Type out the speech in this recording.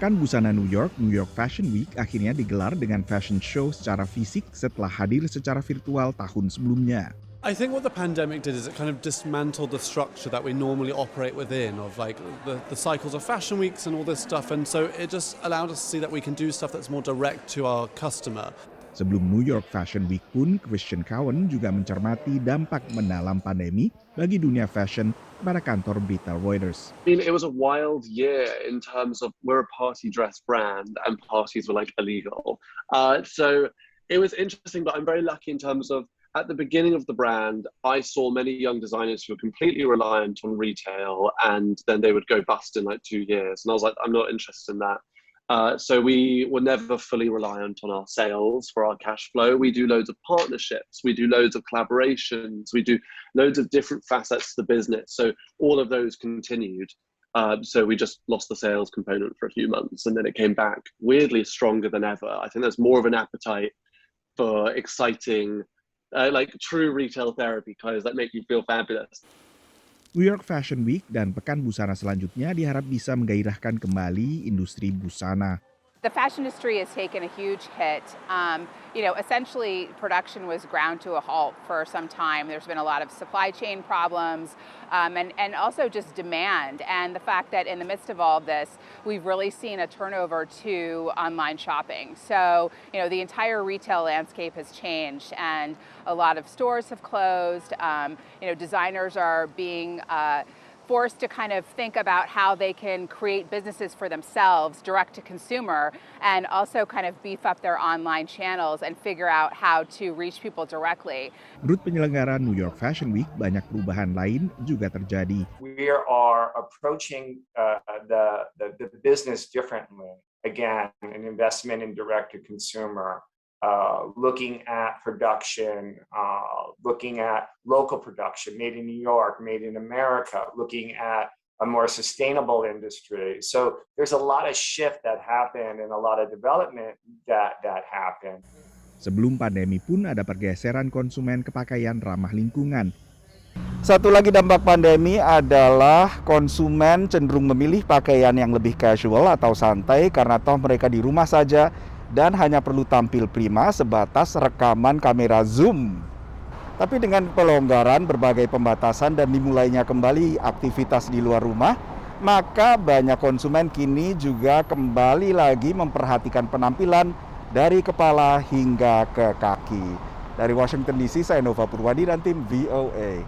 Pekan busana New York Fashion Week akhirnya digelar dengan fashion show secara fisik setelah hadir secara virtual tahun sebelumnya. I think what the pandemic did is it kind of dismantled the structure that we normally operate within of like the cycles of fashion weeks and all this stuff, and so it just allowed us to see that we can do stuff that's more direct to our customer. Sebelum New York Fashion Week pun, Christian Cowan juga mencermati dampak mendalam pandemi bagi dunia fashion kepada kantor berita Reuters. I mean, it was a wild year in terms of we're a party dress brand and parties were like illegal. So it was interesting, but I'm very lucky in terms of at the beginning of the brand, I saw many young designers who were completely reliant on retail and then they would go bust in like 2 years. And I was like, I'm not interested in that. So we were never fully reliant on our sales for our cash flow. We do loads of partnerships. We do loads of collaborations. We do loads of different facets to the business. So all of those continued. So we just lost the sales component for a few months and then it came back weirdly stronger than ever. I think there's more of an appetite for exciting like true retail therapy clothes that make you feel fabulous. New York Fashion Week dan pekan busana selanjutnya diharap bisa menggairahkan kembali industri busana. The fashion industry has taken a huge hit. Essentially production was ground to a halt for some time. There's been a lot of supply chain problems and also just demand. And the fact that in the midst of all of this, we've really seen a turnover to online shopping. So, the entire retail landscape has changed and a lot of stores have closed. Designers are being forced to kind of think about how they can create businesses for themselves, direct to consumer, and also kind of beef up their online channels and figure out how to reach people directly. Menurut penyelenggara New York Fashion Week, banyak perubahan lain juga terjadi. We are approaching the business differently. Again, an investment in direct to consumer. Looking at production, looking at local production, made in New York, made in America, looking at a more sustainable industry. So there's a lot of shift that happened and a lot of development that happened. Sebelum pandemi pun ada pergeseran konsumen ke pakaian ramah lingkungan. Satu lagi dampak pandemi adalah konsumen cenderung memilih pakaian yang lebih casual atau santai karena toh mereka di rumah saja dan hanya perlu tampil prima sebatas rekaman kamera zoom. Tapi dengan pelonggaran, berbagai pembatasan dan dimulainya kembali aktivitas di luar rumah, maka banyak konsumen kini juga kembali lagi memperhatikan penampilan dari kepala hingga ke kaki. Dari Washington DC, saya Nova Purwadi dan tim VOA.